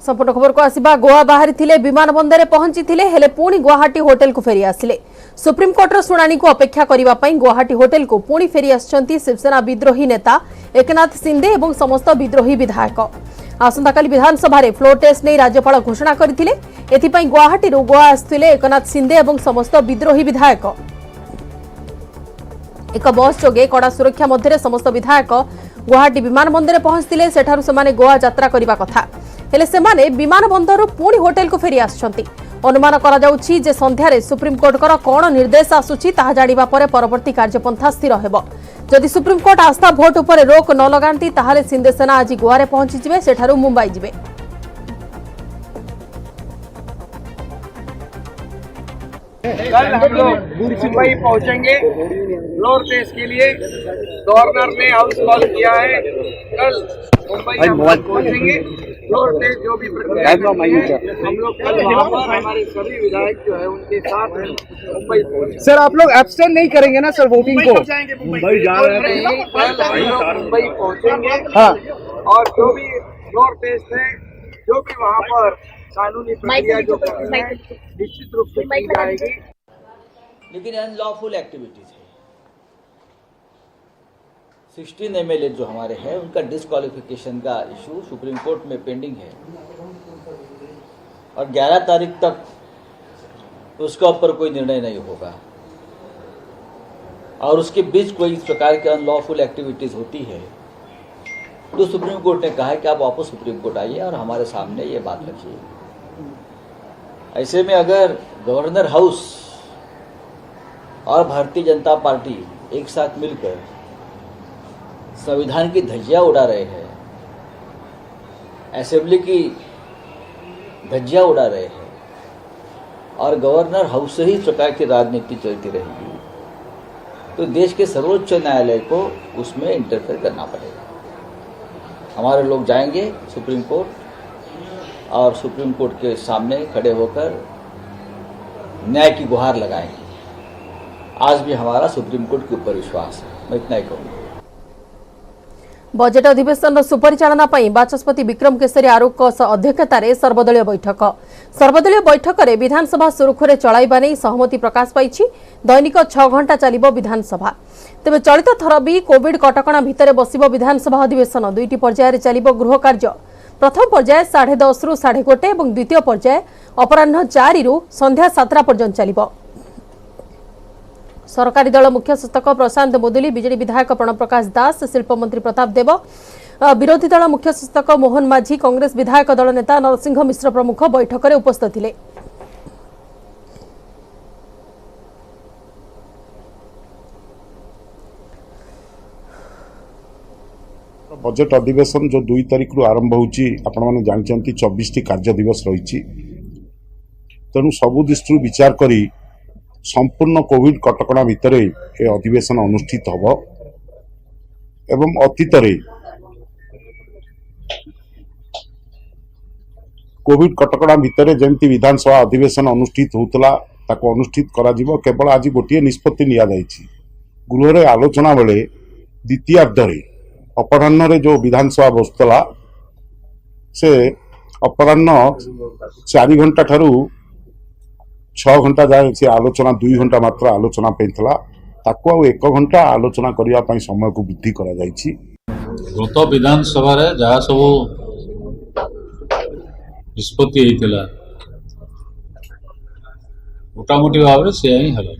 संपूर्ण खबर को आसिबा गोवा बाहरी थिले विमान बंदर पहुंची थिले हेले पुणी गुवाहाटी होटेल को फेरी आसिले। सुप्रीम कोर्टर शुणाणी को अपेक्षा करिबा पई गुवाहाटी होटेल को पुणी फेरी आछंती शिवसेना विद्रोही नेता एकनाथ शिंदे एवं समस्त विद्रोही विधायक। आसंताकाली विधानसभा रे फ्लोर टेस्ट नै राज्यपाल घोषणा करथिले। एथिपई गुवाहाटी रो गोवा आस्थिले एकनाथ शिंदे एवं समस्त विद्रोही विधायक। एक बस जोगे कड़ा सुरक्षा मध्य समस्त विधायक गुवाहाटी विमान बंदर पहुंचते सेठारु सेमाने गोवा यात्रा करबा कथा हेले सेमाने विमान बंदरु पुणी होटेल को फेरी आछंती। अनुमान करा जाउछि जे संध्यारे सुप्रीम कोर्टकर कोन निर्देश आसुछि ताहा जानिबा परे परवर्ती कार्यपंथा स्थिर हेबो। जदि सुप्रीम कोर्ट आस्था भोट उपरे रोक न लगांती ताहाले शिंदे सेना आज गोवारे पहुंची जिवे सेठारु मुंबई जिवे। कल हम लोग मुंबई पहुंचेंगे फ्लोर टेस्ट के लिए। गवर्नर ने हाउस कॉल किया है। कल मुंबई हम लोग पहुंचेंगे फ्लोर टेस्ट जो भी प्रक्रिया हम लोग कल वहाँ पर हमारे सभी विधायक जो है उनके साथ मुंबई पहुंचे। सर आप लोग एब्सटेन नहीं करेंगे ना सर वोटिंग को? मुंबई जा रहे हैं। कल हम लोग मुंबई पहुंचेंगे। हाँ। और जो भी फ्लोर टेस्ट है जो भी वहाँ पर कानूनी प्रक्रिया जो करनी है निश्चित रूप से की जाएगी। लेकिन अनलॉफुल एक्टिविटीज है। 16 एमएलए जो हमारे हैं उनका डिस्क्वालिफिकेशन का इशू सुप्रीम कोर्ट में पेंडिंग है और 11 तारीख तक उसके ऊपर कोई निर्णय नहीं होगा। और उसके बीच कोई इस प्रकार की अनलॉफुल एक्टिविटीज होती है तो सुप्रीम कोर्ट ने कहा है कि आप वापस सुप्रीम कोर्ट आइए और हमारे सामने ये बात रखिए। ऐसे में अगर गवर्नर हाउस और भारतीय जनता पार्टी एक साथ मिलकर संविधान की धज्जियां उड़ा रहे हैं, असेंबली की धज्जियां उड़ा रहे हैं और गवर्नर हाउस से ही इस प्रकार की राजनीति चलती रहेगी तो देश के सर्वोच्च न्यायालय को उसमें इंटरफेयर करना पड़ेगा। हमारे लोग जाएंगे सुप्रीम कोर्ट और सुप्रीम कोर्ट के सामने खड़े होकर न्याय की गुहार लगाएंगे। आज भी हमारा सुप्रीम कोर्ट के ऊपर विश्वास है। मैं इतना ही कहूँगा। बजेट अधिवेशन सुपरिचालना पई बाचस्पति विक्रम केसरी आरुख अध्यक्षतार सर्वदलीय बैठक में विधानसभा सुरुखुरे चलाइबा नै सहमति प्रकाश पाइछि। दैनिक 6 घंटा चलिबो विधानसभा। तेबे चलित थर भी कोविड कटकणा भितर बसिबो विधानसभा अधिवेशन। 2टी पर्यायर चलिबो गृह कार्य। प्रथम पर्याय 10:30 रु 1:30 एवं द्वितीय पर्याय अपराह्न 4 रु संध्या 7 पर्यंत चलिबो। सरकारी दल मुख्य सचेतक प्रशांत मुदुली, बीजेडी विधायक प्रणव प्रकाश दास, शिल्प मंत्री प्रताप देव, विरोधी दल मुख्य सचेतक मोहन माझी, कांग्रेस विधायक दल नेता नरसिंह मिश्र प्रमुख बैठक में उपस्थित थे। बजेट अधिवेशन जो 2 तारिख रु आरंभ होची आपण माने जानचंती 24 टी कार्य दिवस रही। तेणु सबु दृष्टि विचार करी संपूर्ण कोविड कटकणा भितर ए अधिवेशन अनुष्ठित हब एवं अतीत कोविड कटकणा भितर जमती विधानसभा अधिवेशन अनुष्ठित होतला ताको अनुष्ठित करा जिवो। केवल आज गोटे निष्पत्ति निया जायछि। गृह रे आलोचना बेले द्वितीयार्धरे अपराह्न जो विधानसभा बसुला से अपराह्न 4 घंटा ठारू 6 घंटा जाए से आलोचना 2 घंटा मात्र आलोचना पेथला ताको आ 1 घंटा आलोचना करिया पई समय को वृद्धि करा जायछि। गत विधानसभा रे जहा सब निष्पत्ति होइतिला मोटामोटी भाव से ही हला।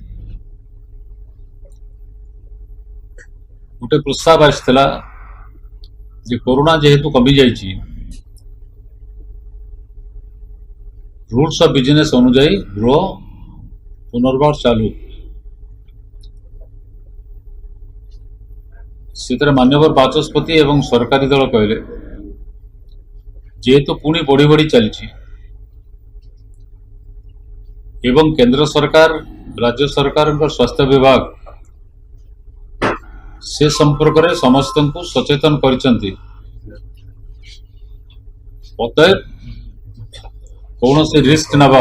गोटे प्रस्ताव आसला जे कोरोना जेहेतु कमी जाइछि रूल्स ऑफ बिजनेस अनुजाई गृह पुनर्बार चालू से मान्यवर बाचस्पति एवं सरकारी दल कहले जेहेतु पुणी बढ़ी बढ़ी चली एवं केंद्र सरकार राज्य सरकार स्वास्थ्य विभाग से संपर्क में समस्त को सचेतन करछंती। अतएव कौन से रिस्क नवा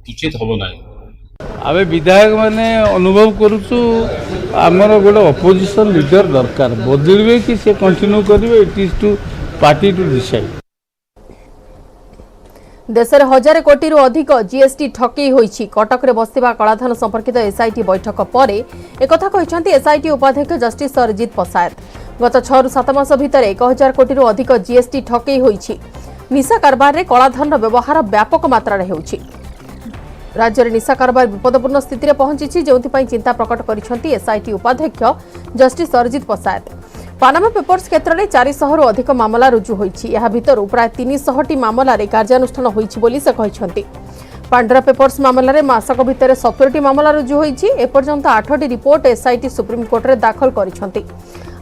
उचित हम ना। आम विधायक मैंने अनुभव करुचु आमर गोटे अपोजिशन लीडर दरकार बदलवे कि से कंटिन्यू करेंगे। It is to party to decide. देश में 1000 कोटी अधिक जीएसटी ठकई होईछि। कटक रे बसिबा कलाधन संपर्कित एसआईटी बैठक पर एक एसआईटी उपाध्यक्ष जस्टिस सरजित पसायत गत 6 ରୁ 7 मास भितर 1000 कोटी अधिक जीएसटी ठकई होईछि। निशा कारबार रे कलाधन व्यवहार व्यापक मात्रा रे हेउछि। राज्य में निशा कारबार विपदपूर्ण स्थिति में पहुंची जो चिंता प्रकट करिसेंति एसआईटी उपाध्यक्ष justice Sarjit Pasayat. Panama Papers क्षेत्र में 400 ରୁ अधिक मामला रुजु होईछि। यह भितर प्राय 300 मामला रे कार्यानुष्ठान होईछि बोली से कहिसेंति। पांडरा पेपर्स मामला रे मासक भितर 70 मामला रुजु होईछि। एपर्यंत 8टी रिपोर्ट एसआईटी सुप्रीम कोर्ट रे दाखल करिसेंति।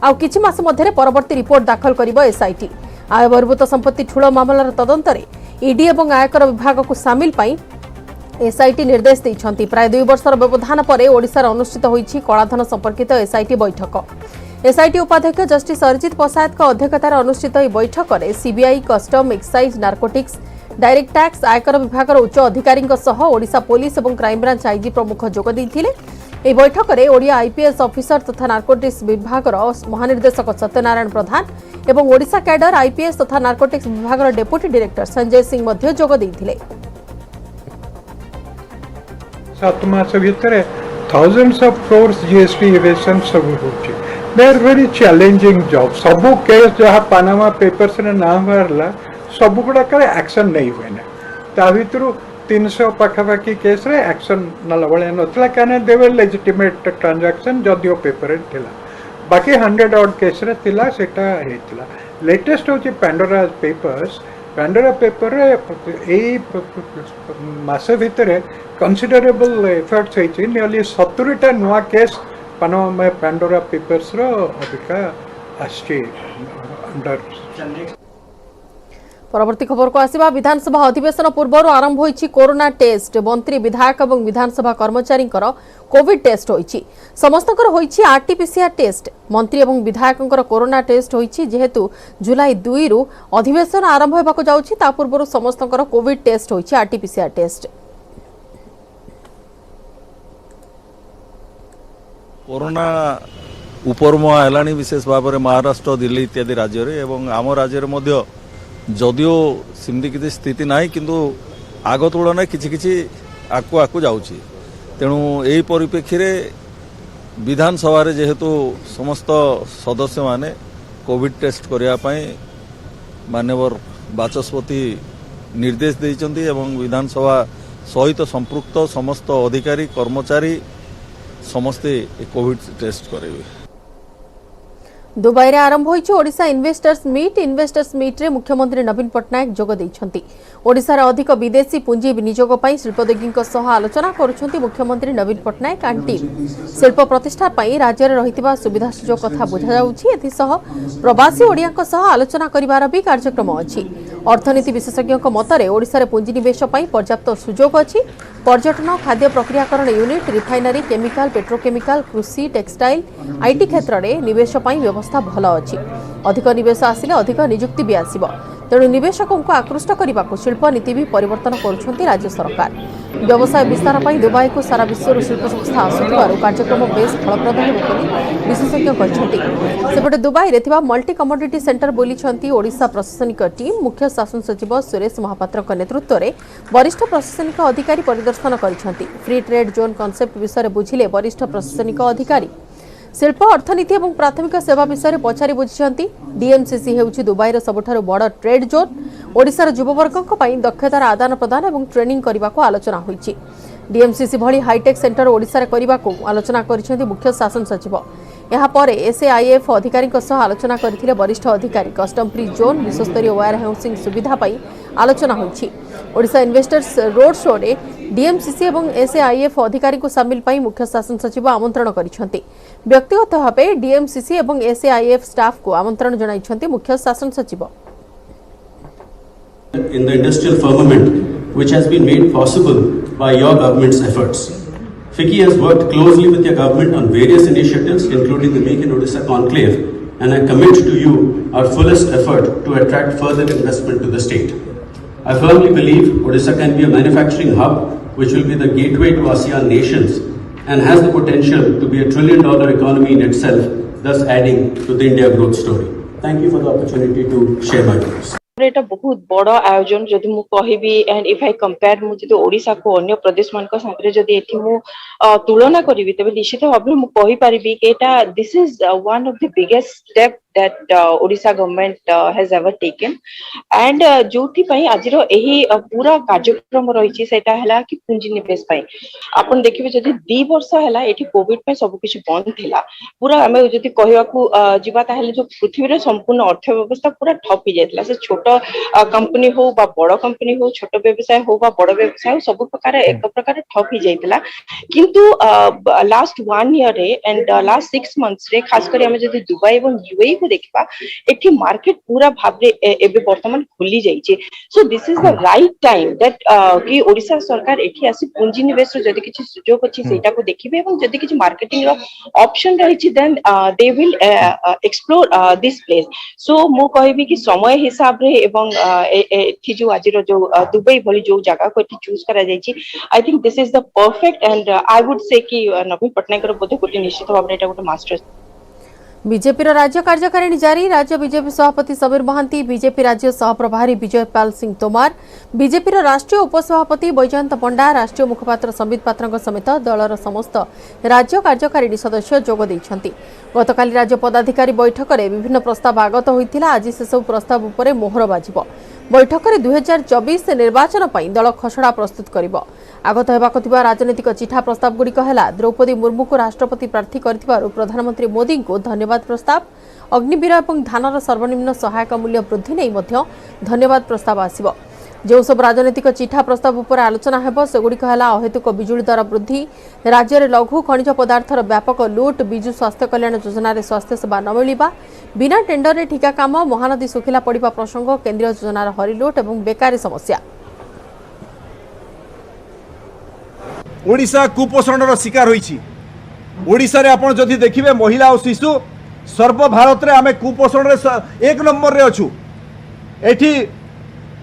आउ किछि मास मध्यरे परवर्ती रिपोर्ट दाखल करिबो एसआईटी। आय बहिर्भूत संपत्ति ठूल मामलार तदंत रे ईडी एवं आयकर विभाग को सामिल पाई एसआईटी निर्देश दैछंती। प्राय 2 वर्षर व्यवधान पर ओडिशा अनुष्ठित होईछि कलाधन संपर्कित एसआईटी बैठक। एसआईटी उपाध्यक्ष जस्टिस सरजित पसायत अध्यक्षतार अनुष्ठित यह बैठक में CBI, custom, excise, narcotics, direct tax, आयकर विभाग उच्च अधिकारी ओडिशा पुलिस और क्राइमब्रांच आईजी प्रमुख जोग देइथिले। ଏହି ବୈଠକରେ ଓଡ଼ିଆ ଆଇପିଏସ୍ ଅଫିସର ତଥା ନାର୍କୋଟିକ୍ସ ବିଭାଗର ମହାନିର୍ଦ୍ଦେଶକ ସତ୍ୟନାରାୟଣ ପ୍ରଧାନ ଏବଂ ଓଡ଼ିଶା କ୍ୟାଡର ଆଇପିଏସ୍ ତଥା ନାର୍କୋଟିକ୍ସ ବିଭାଗର ଡେପୁଟି ଡିରେକ୍ଟର ସଞ୍ଜୟ ସିଂ ମଧ୍ୟ ଯୋଗ ଦେଇଥିଲେ। 7 ମାସ ଭିତରେ thousands of crores GST evasion ସବୁ होची। they are very challenging job। ସବୁ केस जहाँ पानामा पेपर्स रे नाम बाहरला सब गुड़ा करे एक्शन नहीं हुए ना। ता भितरु 300 पाखापाखी केस रे एक्शन नला भले नथला काने देवे लेजिटिमेट ट्रांजैक्शन जदियो पेपर थिला। बाकी 100 ऑड केस रे थिला सेटा हेतिला। लेटेस्ट होची पैंडोरा पेपर्स। पैंडोरा पेपर रे ए मासे भितरे कंसिडरेबल एफर्ट्स हेची। नियरली 70टा नुआ केस पानामा में पैंडोरा पेपर्स रो अधिका आस्ची अंडर। परवर्ती खबर को आसिबा। विधानसभा अधिवेशन पूर्व आरंभ होईछि कोरोना टेस्ट। मंत्री, विधायक और विधानसभा कर्मचारी कोविड टेस्ट होईछि। समस्तकर होईछि आरटीपीसीआर टेस्ट। मंत्री और विधायकंकर कोरोना टेस्ट होईछि। जेहेतु जुलाई 2 रु अधिवेशन आरंभ हेबाको जाउछि ता पूर्व समस्तकर कोविड टेस्ट होईछि आरटीपीसीआर टेस्ट। कोरोना उपरमुआ हेलानी विशेष भाव में महाराष्ट्र, दिल्ली इत्यादि राज्य रे एवं आम राज्य मध्य जदियो सेमती किसी स्थिति ना किंतु आग तुलन किसी आकु आकु जाउछि। तेणु यही परिप्रेक्षी रे विधानसभा रे जेहेतु समस्त सदस्य माने कोविड टेस्ट करिया पई माननीय बाचस्पति निर्देश देइचंती एवं विधानसभा सहित संपृक्त समस्त अधिकारी कर्मचारी समस्ते कोविड टेस्ट करेंगे। दुबई रे आरंभ होईछि Odisha investors meet. Investors meet रे मुख्यमंत्री नवीन पटनायक जोग दैछंती। ओडिशा रे अधिक विदेशी पुंजी विनियोग पई शिल्पोद्योगी सह आलोचना करुछंती मुख्यमंत्री नवीन पटनायक। आंटी शिल्प प्रतिष्ठा पई राज्य रे रहितबा सुविधा सुजोग कथा बुझा जाउछि। एथि सह प्रवासी ओडियाक सह आलोचना करिवार भी कार्यक्रम अछि। अर्थनीति विशेषज्ञ मतरे ओडिशा रे पुंजी निवेश पई पर्याप्त सुजोग अछि। पर्यटन, खाद्य प्रक्रियाकरण यूनिट, रिफाइनरी, केमिकल, पेट्रोकेमिकल, कृषि, टेक्सटाइल, आईटी क्षेत्र में निवेश पई व्यवस्था भल अछि। अधिक निवेश आसिले अधिक नियुक्ति भी आसिब। तेणु निवेशकों को आकृष्ट करने को शिल्प नीति भी परिवर्तन करुछंती राज्य सरकार। व्यवसाय विस्तार पर दुबई को सारा विश्व शिल्प संस्था आसुथिबारु कार्यक्रम बेस फलप्रद हेबो बोली विशेषज्ञ कहछंती। सेपटे दुबई रे थिबा मल्टी कमोडिटी सेंटर बोलीछंती ओडिशा प्रशासनिक टीम। मुख्य शासन सचिव सुरेश महापात्र नेतृत्व में वरिष्ठ प्रशासनिक अधिकारी परिदर्शन करिछंती। फ्री ट्रेड जोन कॉन्सेप्ट विषय बुझिले वरिष्ठ प्रशासनिक अधिकारी। शिल्प, अर्थनीति और प्राथमिक सेवा विषय पचारि बुझिछंती। डीएमसीसी हेउछि दुबईर सबठारु बड़ ट्रेड जोन। ओडिशार युववर्गक पई दक्षतार आदान प्रदान और ट्रेनिंग करने को आलोचना होईछि। डीएमसीसी भली हाईटेक सेंटर ओडिशार करने को आलोचना करिसेंती मुख्य शासन सचिव। यहाँ पर एसएआईएफ अधिकारी आलोचना करथिले वरिष्ठ अधिकारी। कस्टम फ्री जोन, विश्वस्तरीय वेयर हाउसिंग सुविधा पई आलोचना होईछि। ओडिशा इन्वेस्टर्स रोड शो रे डीएमसीसी और एसएआईएफ अधिकारी को सामिल पाई मुख्य शासन सचिव आमंत्रण करिसेंती। व्यक्तिगत भावे डीएमसीसी और एसएआईएफ स्टाफ को आमंत्रण जणाइछंती मुख्य शासन सचिव। In the industrial firmament which has been made possible by your government's efforts. FICCI has worked closely with your government on various initiatives including the Make in Odisha Conclave, and I commit to you our fullest effort to attract further investment to the state. I firmly believe Odisha can be a manufacturing hub which will be the gateway to ASEAN nations and has the potential to be a $1 trillion economy in itself, thus adding to the India growth story. Thank you for the opportunity to share my views. एटा बहुत बड़ आयोजन जदि मु कहबी and if I compare मु जदि ओडिसा को अन्य प्रदेश मानक संगे जदि एठी मु तुलना करिवि तबे निश्चित भाबरे मु कहि परिबि कि एटा this is one of the biggest step that Odisha government has ever taken and जोथि पई आजिरो एही पूरा कार्यक्रम रहिछि सेटा हला कि पूंजी निवेश पई आपण देखिबे जदि 2 वर्ष हला एठी कोविड पे सब किछ बंद थिला पूरा हमें जदि कहवा को जिबा ताहले जो पृथ्वी रे संपूर्ण अर्थ व्यवस्था पूरा ठप ही जायतला से छोट कंपनी हो बा बड़ कंपनी हो छोट व्यवसाय हो बा बड़ व्यवसाय सब प्रकार एक प्रकार ठप ही जायतला किंतु लास्ट 1 ईयर रे एंड लास्ट 6 मंथ्स रे खास करी हमें जदि दुबई एवं यूएई को देखबा एठी मार्केट पूरा भाबरे एबे वर्तमान खुली जाईचे so this is the right time that कि ओडिसा सरकार एठी आसी पूंजी निवेश रो जदि किछि सुयोग अछि सेटा को देखिबे एवं जदि किछि मार्केटिंग रो ऑप्शन रहिछि then they will explore this place so मु कहबी कि समय हिसाब रे एवं एठी जो आजिरो जो दुबई भली जो जगह को एठी चूज करा जाईछि I think this is the perfect and I would say कि नवीन पटनायक रो बोधे गोटे निश्चित भाबरे एटा गोटे मास्टर बीजेपी राज्य कार्यकारिणी जारी राज्य बीजेपी सभापति समीर महांती बीजेपी राज्य सहप्रभारी विजयपाल सिंह तोमार बीजेपी राष्ट्रीय उपसभापति बैजयंत पंडा राष्ट्रीय मुखपात्र संबित पात्र समेत दलर समस्त राज्य कार्यकारिणी सदस्य जोग देइछन्ति गतकाली राज्य पदाधिकारी बैठक में विभिन्न प्रस्ताव आगत होइतिला आज से सब प्रस्ताव उपरे मोहर बाजिबो बैठक में 2024 निर्वाचन पर दल खसड़ा प्रस्तुत करिबो आगत हेबाक थिबा राजनीतिक चिठा प्रस्ताव गुड़िक है द्रौपदी मुर्मू को राष्ट्रपति प्रार्थी करथिबारु प्रधानमंत्री मोदी को धन्यवाद प्रस्ताव अग्निवीर और धानर सर्वनिम्न सहायक मूल्य वृद्धि नहीं मध्य धन्यवाद प्रस्ताव आसिबो जो सब राजनीतिक चिठा प्रस्ताव उपर आलोचना हेबो सेगुड़िक है अहेतुक बिजुली दर वृद्धि राज्य में लघु खनिज पदार्थर व्यापक लुट विजु स्वास्थ्य कल्याण योजना रे स्वास्थ्य सेवा न मिलिबा बिना टेंडर रे ठिका काम महानदी सुखिला पड़िबा प्रसंग केंद्रीय योजनार हरिलुट और बेकारी समस्या ओडिशा कुपोषण शिकार होइछि ओडिशा रे आपण जदि देखिबे महिला और शिशु सर्व भारत रे आमे कुपोषण रे एक नंबर रे अछु एठी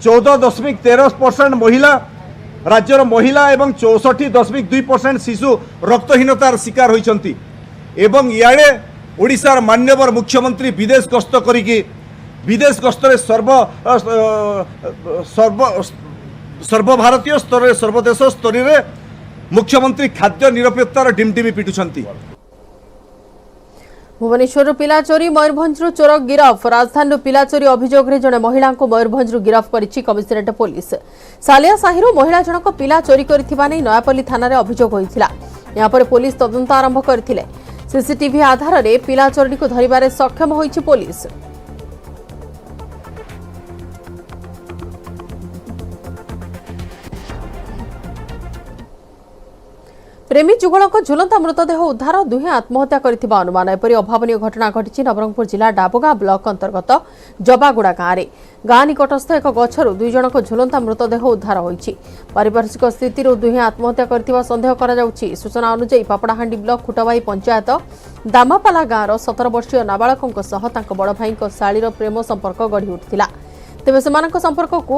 14.13% महिला राज्यर महिला एवं 64.2% शिशु रक्तहीनतार शिकार होइछन्ति एवं इयाडे ओडिशार मान्यवर मुख्यमंत्री विदेश गस्त करिकि विदेश गस्तरे सर्वभारतीय स्तर सर्वदेश स्तर रे मुख्यमंत्री खाद्य निरपेक्षतार डिमडिमी पिटुछन्ति भुवनेश्वर पिला चोरी मयूरभंज चोर गिरफ राजधानी पिला चोरी अभियोग रे जने महिला को मयूरभंज गिरफ करिछि कमिशनरेट पुलिस सालिया साहिरु महिला जनक पिला चोरी करिथिबा नै नयापल्ली थाना रे अभियोग होइथिला यहाँ पर पुलिस तदंत आरंभ करथिले सीसीटीवी आधार रे पिला चोरी को धरिबारे सक्षम होइछि पुलिस प्रेमी जुगलक झुलंता मृतदेह उद्धार दुहे आत्महत्या करथिबा अनुमान एपरि अभावनीय घटना घटिछि नवरंगपुर जिला डाबुगा ब्लॉक अंतर्गत जबागुड़ा गाँव गाँ निकटस्थ एक गछरु दुई जनक झुलंता मृतदेह उद्धार होइछि पारिपार्श्विक स्थिति दुहे आत्महत्या करथिबा संदेह करा जाउछि सूचना अनुसार पापड़ाहांडी ब्लॉक खुटवाई पंचायत दामापाला गाँवर 17 वर्षीय नाबालकଙ୍କ सह ताଙ୍କ बड़ भाईଙ୍କ शाळीर प्रेम संपर्क गढ़ी उठिला तेबे सेमानक संपर्क को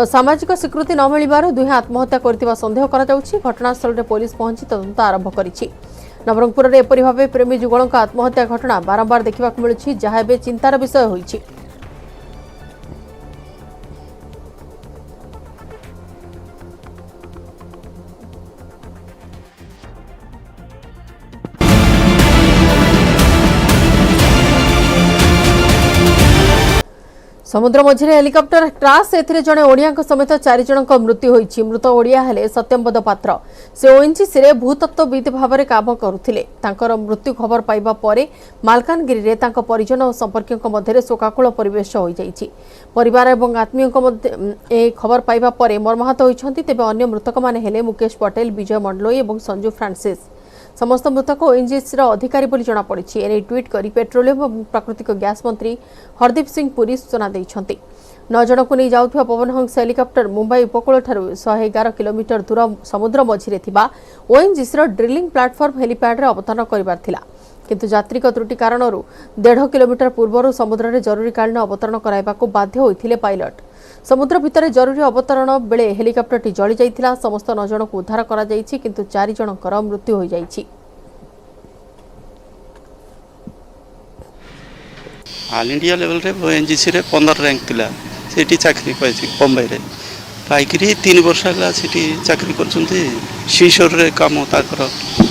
सामाजिक स्वीकृति न मिलिबारु दुहे आत्महत्या करथिबा संदेह करा जाउछि घटनास्थल रे पुलिस पहुंची तदंत आरंभ करिछि नवरंगपुर रे एपरि भाबे प्रेमी जुगलଙ୍କ आत्महत्या घटना बारंबार देखिबाक मिलुछि जहा एबे चिंतार विषय होइछि समुद्र मझिरे हेलिकप्टर क्राश एथिरे जणे ओडिया समेत 4 जनक मृत्यु होइछि मृत ओडिया हेले सत्यमपद पात्र से ओएनजीसी रे भूतत्वविद भाव काम करुथिले तांकर मृत्यु खबर पाइबा परे मालकानगिरी रे तांक परिजन और संपर्कियों मध्य शोकाकुल परिवेश हो जाइछि परिवार एवं आत्मीयों मध्य ए खबर पाइबा परे मर्माहत होइछन्ति तेबे अन्य मृतक माने हेले मुकेश पटेल विजय मंडलोई एवं संजू फ्रांसिस समस्त मृतक ओएनजीसी अधिकारी बोली जଣା पड़िछि एने ट्वीट करी पेट्रोलियम और प्राकृतिक गैस मंत्री हरदीप सिंह पुरी सूचना दैछन्ति 9 जन को नहीं जाउथबा पवनहंस हेलिकप्टर मुंबई उपकूल ठारू 111 किलोमीटर दूर समुद्र मझिरे थिबा ओएनजीसी ड्रिलिंग प्लाटफॉर्म हेलीपैड रे अवतरण करिबार थिला किंतु यात्रिक त्रुटि कारणरू 1.5 किलोमीटर पूर्व समुद्र रे जरूरीकालीन अवतरण कराइबाकू बाध्य होइथिले पायलट समुद्र भितर जरूरी अवतरण बेले हेलिकप्टरटी जली जाइथिला समस्त 9 जन को उद्धार करा जाइछि किंतु 4 जनकर मृत्यु होई जाइछि ऑल इंडिया लेवल रे ओएनजीसी रे 15 रैंक थिला सेठी चाकरी पाइछि बम्बई रे पाइकरी 3 वर्ष हला सेठी चाकरी करछन्ते शिशोर रे काम ताकर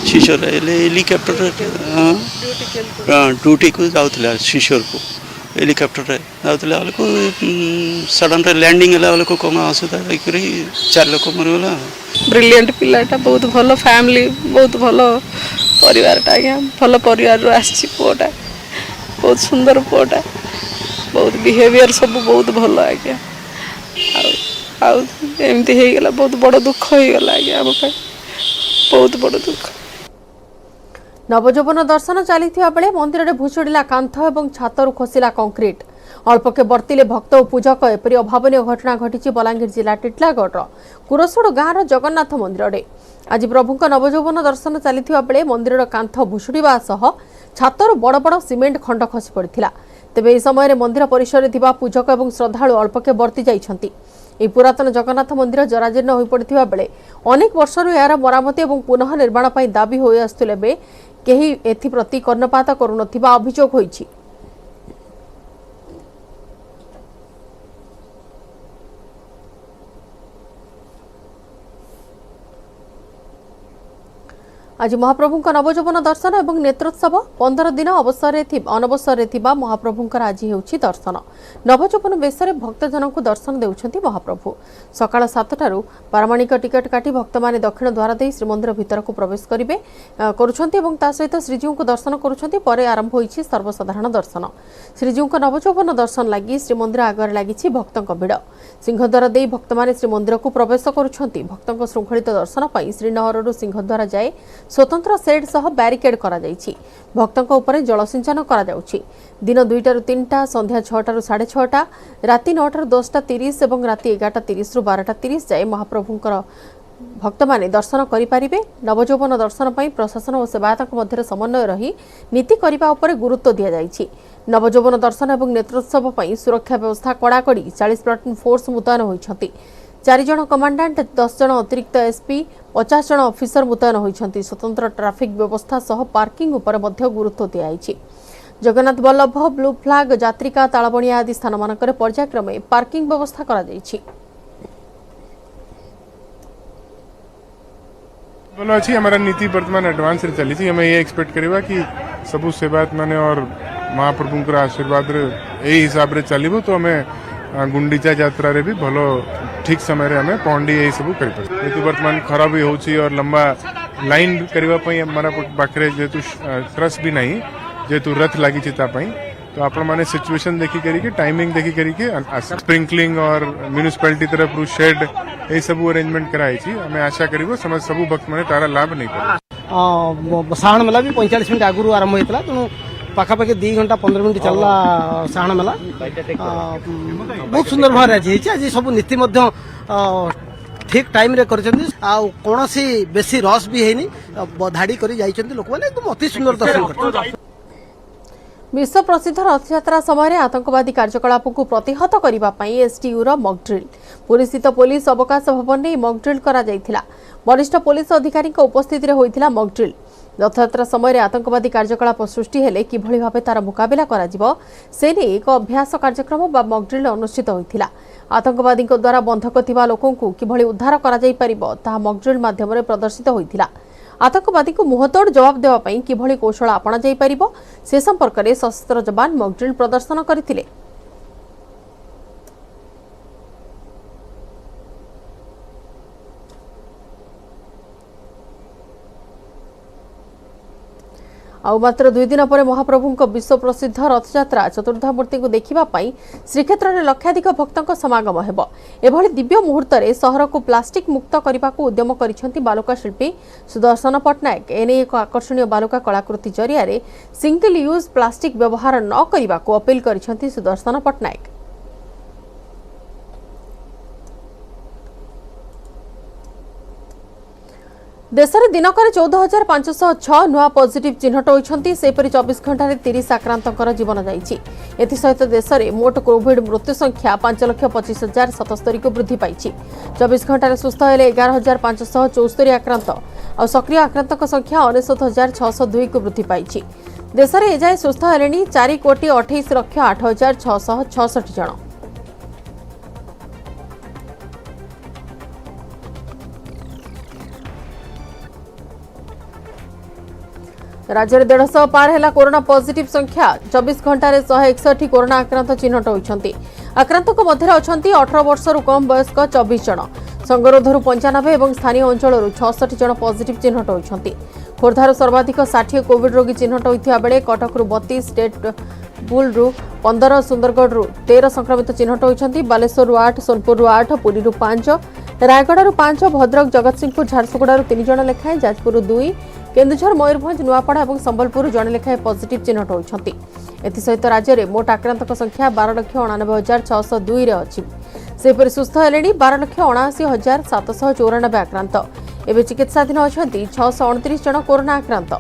शिशोर रे हेलीकॉप्टर ड्यूटी को जाउतला शिशोर को हेलीकॉप्टर रे जाउतला वाले को सडन रे लैंडिंग हला वाले को कोन असुदा करी 4 लोक मरगला। ब्रिलियंट पिलाटा बहुत भलो फैमिली बहुत भलो परिवारटा आज्ञा भलो परिवार आसी पुओटा बहुत सुंदर पुओटा बहुत बिहेवियर सब बहुत भलो आज्ञा एमती हो गला बहुत बड़ दुख हो गला आज्ञा आम बहुत बड़ दुख। नवजोबन दर्शन चली बेले मंदिर में भुशुड़ा कांथ और छातरू खसला कंक्रीट अल्पके बर्तिले भक्त और पूजक एपरी अभावन घटना घटी बलांगीर जिला टिटलागढ़ कुरसोड़ गाँव जगन्नाथ मंदिर में आज प्रभु नवजोबन दर्शन चली बेले मंदिर कांथ भुशुड़ा सह छातर बड़ बड़ सिमेंट खंड खसी पड़ा तेज यह समय मंदिर परिसर में पूजक और श्रद्धालु अल्पके बर्ती जाइछंती। यह पुरातन जगन्नाथ मंदिर जराजीर्ण हो पड़ता बेले अनेक वर्षर यार मरामती और पुनः निर्माण दाबी हो आसुले केही एथिप्रति कर्णपात करुनथिबा अभियोग होईछि। आज महाप्रभु नवजोबन दर्शन और नेत्रोत्सव 15 दिन अनवसर महाप्रभुंकर आज हेउछि दर्शन नवजोबन बेश भक्तजन को दर्शन देउछंती महाप्रभु सकाळ 7टारू पारमाणिक टिकट काटी भक्त माने दक्षिण द्वार दे श्रीमंदिर भीतर को प्रवेश करिवे करुछंती एवं ता सहित श्रीजीव को दर्शन करुछंती परे आरंभ होईछि सर्वसाधारण दर्शन श्रीजीव को नवजोबन दर्शन लागि श्रीमंदिर आगर लागिछि भक्तक भिड़ सिंहद्वार दे भक्त माने श्रीमंदिर को प्रवेश करुछंती भक्तक श्रृंखलित दर्शन पई श्रीनगररू सिंहद्वार जाए स्वतंत्र सेड सह बैरिकेड करा जाइछि भक्तों ऊपर जलसिंचन करा जाउछि दिन 2टारू 3टा संध्या 6टारू 6:30 राति 9टारू 10:30 और राति 11:30 रु 12:30 जाए महाप्रभुंकर भक्त माने दर्शन करिपारिबे नवजोबन दर्शन पई प्रशासन और सेवायतक मध्य समन्वय रही नीति करिबा उपरे गुरुत्व दिया जाइछि नवजोबन दर्शन और नेत्रोत्सव पई सुरक्षा व्यवस्था कड़ाकड़ी 40 प्लाटून फोर्स मुतयन होइछंती 4 जन कमांडेंट 10 जन अतिरिक्त एसपी 50 जन ऑफिसर मुतयन होइछंती स्वतंत्र ट्रैफिक व्यवस्था सह पार्किंग उपर मध्य गुरुत्व दियाइछि जगन्नाथ बल्लभ ब्लू फ्लैग यात्रिका तालबणिया आदि स्थान मानकर पर्यायक्रमे पार्किंग व्यवस्था करा जाइछि। बोलो अच्छी हमारा नीति वर्तमान एडवांस रे चली थी हमें ये एक्सपेक्ट करवा कि सबु सेवायत माने और महाप्रभुंकर आशीर्वाद यही हिसाब रे चलिबो तो हमें गुंडीचा यात्रा रे भी भलो ठीक समय रे हमें पहुंची यही सब कर वर्तमान खरा भी होची और लंबा लाइन करवा पई हमारा पाखरे जेतु ट्रस भी नहीं जेतु रथ लागी चिता पई तो आपण माने सिचुएशन देखी करी के टाइमिंग देखी करी के स्प्रिंकलिंग और म्युनिसिपैलिटी तरफ रु शेड ए सब अरेंजमेंट कराई छी हमें आशा करिवो समझ सब भक्त माने तारा लाभ नहीं पाए साहण मेला भी 45 मिनिट आगु आरंभ होइतला तेणु पाखापाखि 2 घंटा 15 मिनिट चलला साहण मेला बहुत सुंदर भाव आज सब नीति ठीक टाइम रे करछन्ती आ कोनोसी बेसी रस भी हेनी धाड़ी करी जाइछन्ती लोक माने एकदम अति सुंदर दर्शन करछन्ती। विश्व प्रसिद्ध रथयात्रा समय आतंकवादी कार्यकलाप को प्रतिहत करने एसटीयू मॉक ड्रिल पुरी स्थित पुलिस अवकाश भवन में मॉक ड्रिल करा जायथिला वरिष्ठ पुलिस अधिकारी उपस्थित में होइथिला मॉक ड्रिल रथयात्रा समय आतंकवादी कार्यकलाप सृष्टि हेले किभଳି भाबे तार मुकाबिला करा जिवो से ने एक अभ्यास कार्यक्रम बा मॉक ड्रिल अनुष्ठित होइथिला आतंकवादी द्वारा बंधक थिबा लोकन को किभଳି उद्धार करा जाय परिबो ता मॉक ड्रिल माध्यम रे प्रदर्शित होइथिला आतंकवादी को मुहतोड़ जवाब देवाई किभଳି कौशल आपणा जाय परिबो से संपर्क में सशस्त्र जवान मॉक ड्रिल प्रदर्शन करथिले। आउ मात्र 2 दिन पर महाप्रभु विश्व प्रसिद्ध रथयात्रा चतुर्धा मूर्ति को देखा श्रीक्षेत्र में लक्षाधिक भक्तों समागम हेबो एभली दिव्य मुहूर्त में सहर को प्लास्टिक मुक्त करने को उद्यम करिसेंती बालुका शिल्पी सुदर्शन पट्टनायक एने एक आकर्षणीय बालुका कलाकृति जरिया सिंगल यूज प्लास्टिक व्यवहार न करने को अपील करिसेंती सुदर्शन पट्टनायक। देश में दिनक 14,506 नुआ पॉजिटिव चिन्हट होती सेपरी 24 घंटे 30 आक्रांतर जीवन जाइए एसत देश में मोट कोविड मृत्यु संख्या 5,25,077 को वृद्धि पाई 24 घंटे सुस्थ हेले 11,574 आक्रांत और सक्रिय आक्रांतों संख्या 69,602 को वृद्धि पाई देश में एजाए सुस्थ हेले 4,28,08,666 जन। राज्य में 150 पार है कोरोना पॉजिटिव संख्या 24 घंटे 161 कोरोना आक्रांत चिन्हट होती। आक्रांतों मध्य अच्छा 18 वर्ष कम वयस्क 24 जन, संगरोधर 95 और स्थानीय अंचल 66 जन पॉजिटिव चिन्हट होती। खोर्धार सर्वाधिक 60 कोविड रोगी चिन्हट होता बेले कटकू 32, स्टेट बुल 15, सुंदरगढ़ 13 संक्रमित चिन्हट होती। बालेश्वर 8, सोनपुर 8, पुरी 5, रायगढ़ 5, भद्रक, जगतसिंहपुर, झारसुगुड़ा 3 जन लेखाएं, जाजपुर 2, केन्दुझर, मयूरभंज, नुआपड़ा और संबलपुर जन लेखाएं पॉजिटिव चिन्हट होती। एसहित राज्य में मोट आक्रांतों संख्या 12,89,602 अच्छी। सेपरि सुस्थ हेले 12,79,794 आक्रांत। एवं चिकित्साधीन अच्छा 629 जन कोरोना आक्रांत।